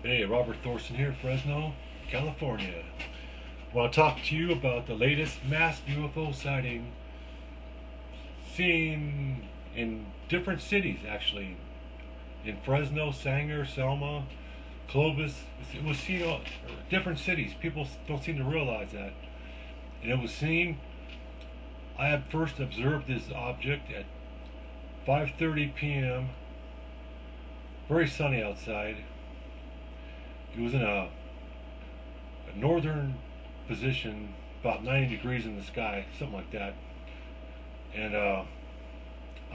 Hey, Robert Thorson here, Fresno, California. I want to talk to you about the latest mass UFO sighting seen in different cities, actually. In Fresno, Sanger, Selma, Clovis. It was seen in different cities. People don't seem to realize that. And it was seen, I had first observed this object at 5:30 p.m. Very sunny outside. It was in a northern position, about 90 degrees in the sky, something like that. And I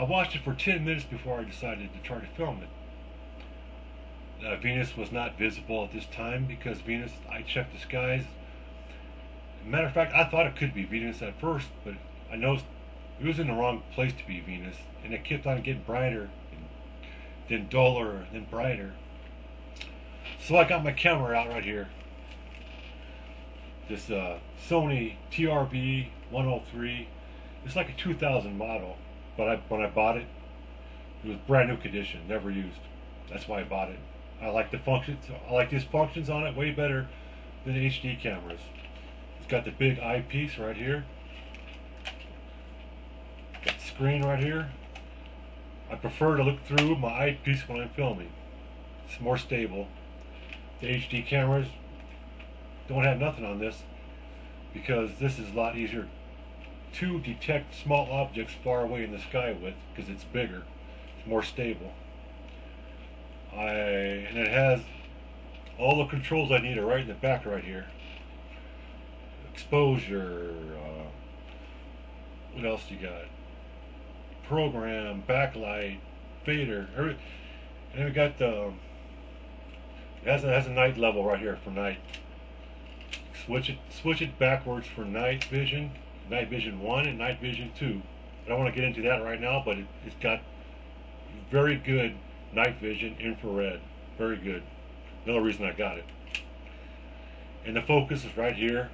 watched it for 10 minutes before I decided to try to film it. Venus was not visible at this time because Venus, I checked the skies. Matter of fact, I thought it could be Venus at first, but I noticed it was in the wrong place to be Venus, and it kept on getting brighter, then duller, then brighter. So I got my camera out right here. This Sony TRB 103. It's like a 2000 model, but when I bought it, it was brand new condition, never used. That's why I bought it. I like the functions. I like these functions on it way better than HD cameras. It's got the big eyepiece right here. Got the screen right here. I prefer to look through my eyepiece when I'm filming. It's more stable. The HD cameras don't have nothing on this because this is a lot easier to detect small objects far away in the sky with because it's bigger. It's more stable. And it has all the controls I need are right in the back right here. Exposure, what else you got? Program, backlight, fader, and we got the it has a night level right here for night. Switch it backwards for night vision 1 and night vision 2. I don't want to get into that right now, but it's got very good night vision infrared. Very good. Another reason I got it. And the focus is right here.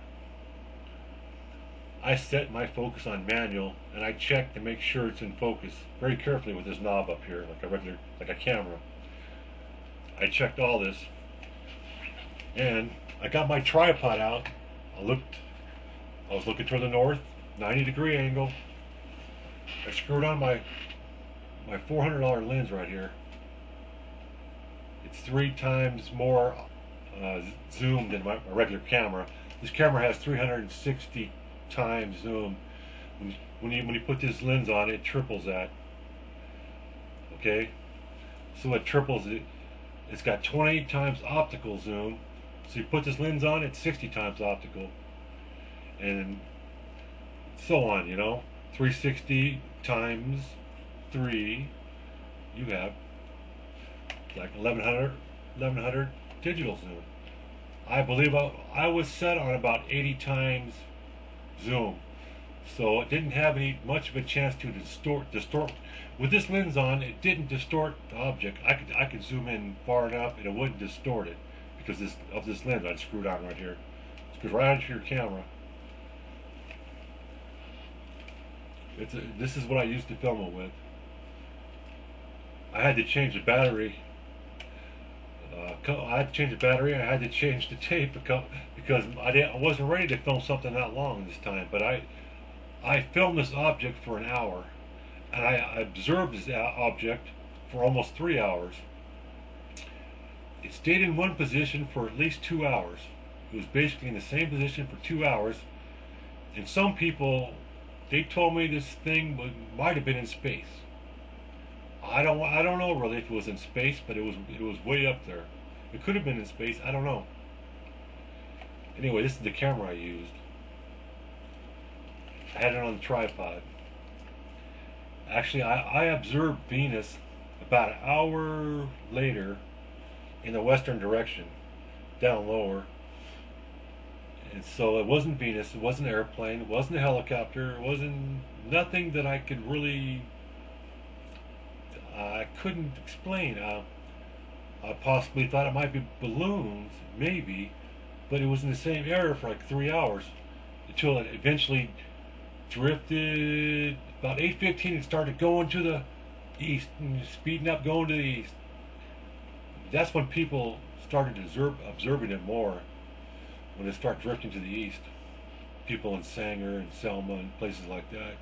I set my focus on manual, and I check to make sure it's in focus very carefully with this knob up here, like a camera. I checked all this, and I got my tripod out. I was looking toward the north, 90-degree angle. I screwed on my $400 lens right here. It's 3 times more zoom than my regular camera. This camera has 360 times zoom. When you put this lens on, it triples that. Okay, so it triples it. It's got 20 times optical zoom. So you put this lens on, it's 60 times optical, and so on. 360 times 3, you have like 1100 digital zoom. I believe I was set on about 80 times zoom, so it didn't have much of a chance to distort. With this lens on, it didn't distort the object. I could zoom in far enough and it wouldn't distort it because of this lens I screwed on right here. It goes right onto your camera. This is what I used to film it with. I had to change the battery. I had to change the battery. I had to change the tape because I wasn't ready to film something that long this time. But I filmed this object for an hour, and I observed this object for almost 3 hours. It stayed in one position for at least 2 hours. It was basically in the same position for 2 hours. And some people, they told me this thing might have been in space. I don't know really if it was in space, but it was way up there. It could have been in space. I don't know. Anyway, this is the camera I used. I had it on the tripod. Actually, I observed Venus about an hour later in the western direction, down lower. And so it wasn't Venus. It wasn't an airplane. It wasn't a helicopter. It wasn't nothing that I could really. I couldn't explain. I possibly thought it might be balloons, maybe, but it was in the same area for like 3 hours until it eventually drifted. About 8:15, it started going to the east, and speeding up, going to the east. That's when people started observing it more, when it started drifting to the east. People in Sanger and Selma and places like that.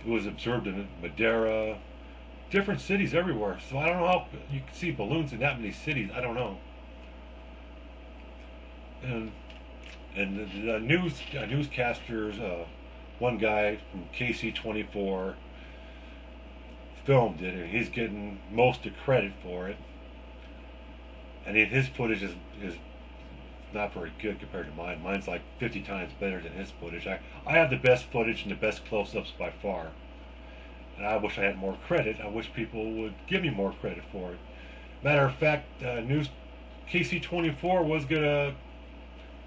It was observed in Madera, different cities everywhere. So I don't know how you can see balloons in that many cities. I don't know. And the newscasters, one guy from KC24 filmed it, and he's getting most of the credit for it. And his footage is not very good compared to mine. Mine's like 50 times better than his footage. I have the best footage and the best close-ups by far. And I wish I had more credit. I wish people would give me more credit for it. Matter of fact, news KC24 was gonna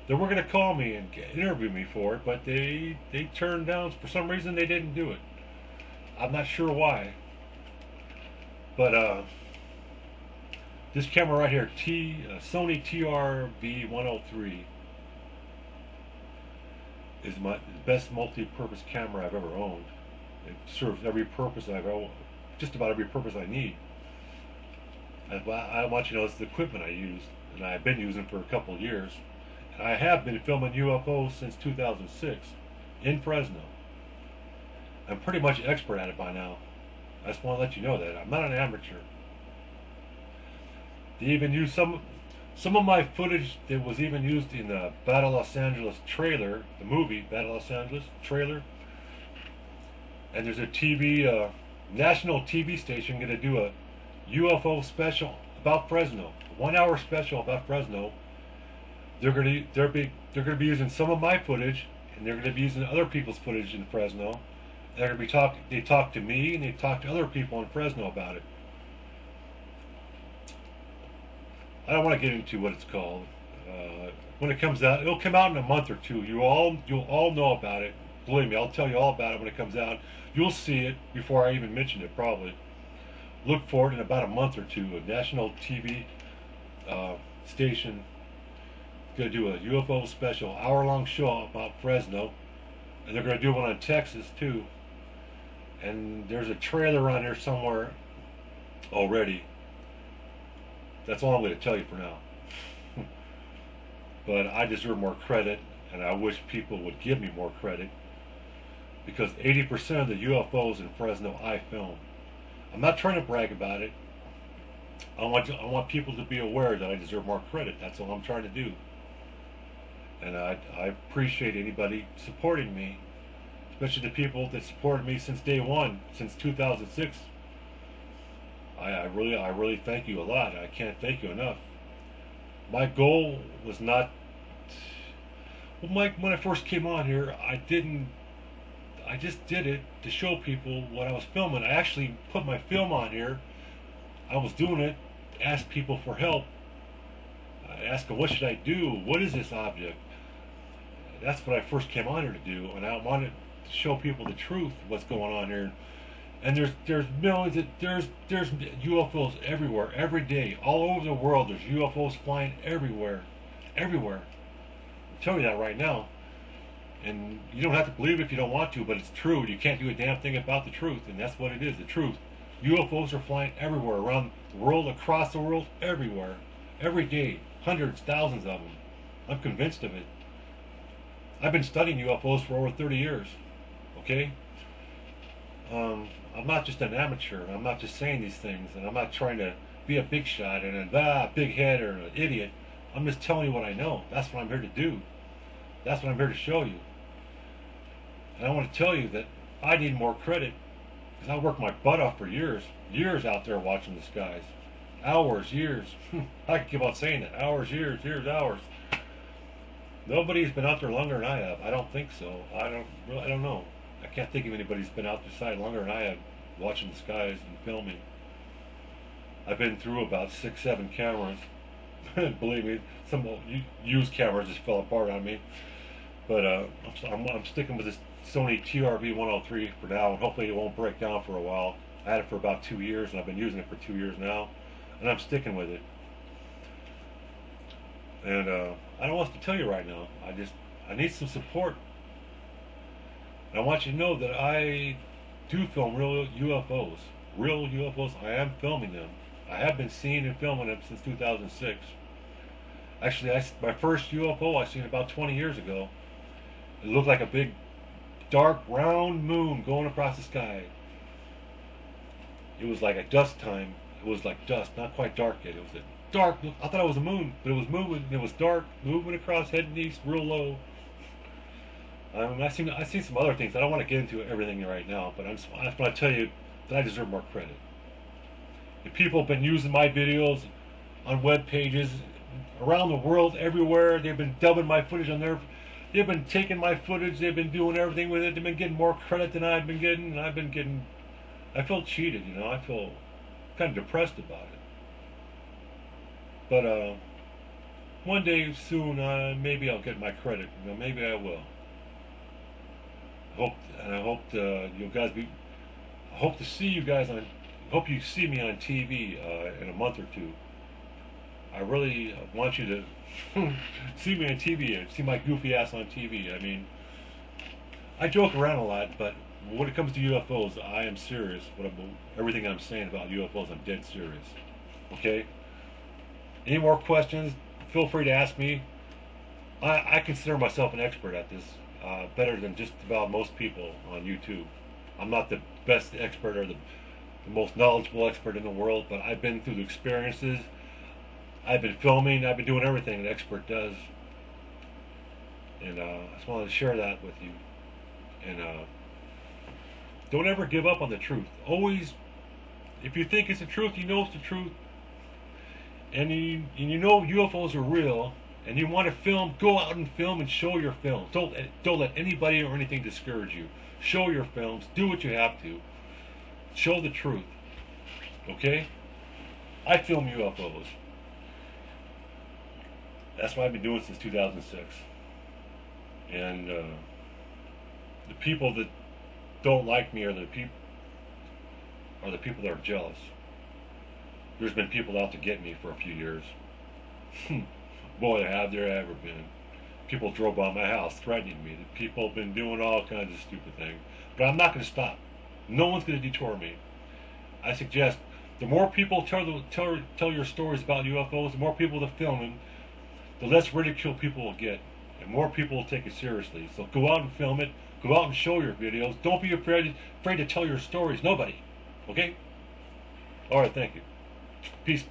they were gonna call me and interview me for it, but they turned down for some reason. They didn't do it. I'm not sure why. But this camera right here, Sony TRV-103, is my best multi-purpose camera I've ever owned. It serves every purpose just about every purpose I need. I want you to know it's the equipment I use, and I've been using for a couple of years. And I have been filming UFOs since 2006 in Fresno. I'm pretty much expert at it by now. I just want to let you know that I'm not an amateur. They even use some of my footage that was even used in the Battle Los Angeles trailer, the movie Battle Los Angeles trailer. And there's a national TV station going to do a UFO special about Fresno, a 1 hour special about Fresno. They're going to be using some of my footage, and they're going to be using other people's footage in Fresno. They're going to be they talk to me, and they talk to other people in Fresno about it. I don't want to get into what it's called. When it comes out, it'll come out in a month or two. You'll all know about it. Believe me, I'll tell you all about it when it comes out. You'll see it before I even mention it, probably. Look for it in about a month or two. A national TV station is going to do a UFO special, hour-long show about Fresno, and they're going to do one on Texas too. And there's a trailer on here somewhere already. That's all I'm going to tell you for now. But I deserve more credit, and I wish people would give me more credit, because 80% of the UFOs in Fresno I filmed. I'm not trying to brag about it. I want people to be aware that I deserve more credit. That's all I'm trying to do. And I appreciate anybody supporting me, especially the people that supported me since day one, since 2006. I really thank you a lot. I can't thank you enough. My goal was not. Well, when I first came on here, I just did it to show people what I was filming. I actually put my film on here. I was doing it, asked people for help. I asked them, what should I do? What is this object? That's what I first came on here to do, and I wanted to show people the truth, what's going on here. And there's millions there's UFOs everywhere, every day, all over the world. There's UFOs flying everywhere. I'm telling you that right now. And you don't have to believe it if you don't want to, but it's true. You can't do a damn thing about the truth, and that's what it is, the truth. UFOs are flying everywhere, around the world, across the world, everywhere. Every day, hundreds, thousands of them. I'm convinced of it. I've been studying UFOs for over 30 years, okay? I'm not just an amateur. I'm not just saying these things, and I'm not trying to be a big shot and a big head or an idiot. I'm just telling you what I know. That's what I'm here to do. That's what I'm here to show you. And I want to tell you that I need more credit, because I worked my butt off for years out there watching the skies. Hours, years. I can keep on saying that. Hours, years, hours. Nobody's been out there longer than I have. I don't think so. I don't know. I can't think of anybody's been out the side longer than I have, watching the skies and filming. I've been through about 6, 7 cameras. Believe me, some used cameras just fell apart on me. But I'm sticking with this Sony TRV-103 for now, and hopefully it won't break down for a while. I had it for about 2 years, and I've been using it for 2 years now, and I'm sticking with it. And I don't want to tell you right now. I need some support. And I want you to know that I do film real UFOs. Real UFOs. I am filming them. I have been seeing and filming them since 2006. Actually, my first UFO I seen about 20 years ago. It looked like a big, dark, round moon going across the sky. It was like at dust time. It was like dust, not quite dark yet. It was a dark. I thought it was a moon, but it was moving. It was dark, moving across, heading east, real low. I've seen some other things. I don't want to get into everything right now, but I just want to tell you that I deserve more credit. The people have been using my videos on web pages around the world, everywhere. They've been dubbing my footage on their. They've been taking my footage. They've been doing everything with it. They've been getting more credit than I've been getting, and I've been getting. I feel cheated, you know. I feel kind of depressed about it. But one day soon, maybe I'll get my credit. You know, maybe I will. I hope you guys be. I hope to see you guys on. Hope you see me on TV in a month or two. I really want you to see me on TV and see my goofy ass on TV. I mean, I joke around a lot, but when it comes to UFOs, I am serious. Everything I'm saying about UFOs, I'm dead serious. Okay? Any more questions? Feel free to ask me. I consider myself an expert at this, better than just about most people on YouTube. I'm not the best expert or the most knowledgeable expert in the world, but I've been through the experiences. I've been filming. I've been doing everything an expert does, and I just wanted to share that with you. And don't ever give up on the truth. Always, if you think it's the truth, you know it's the truth, and you know UFOs are real, and you want to film, go out and film and show your films. Don't let anybody or anything discourage you. Show your films. Do what you have to. Show the truth. Okay? I film UFOs. That's what I've been doing since 2006. And the people that don't like me are the people that are jealous. There's been people out to get me for a few years. Boy, have there ever been. People drove by my house threatening me. People have been doing all kinds of stupid things. But I'm not going to stop. No one's going to detour me. I suggest the more people tell your stories about UFOs, the more people that film them, the less ridicule people will get, and more people will take it seriously. So go out and film it. Go out and show your videos. Don't be afraid to tell your stories. Nobody. Okay? All right. Thank you. Peace.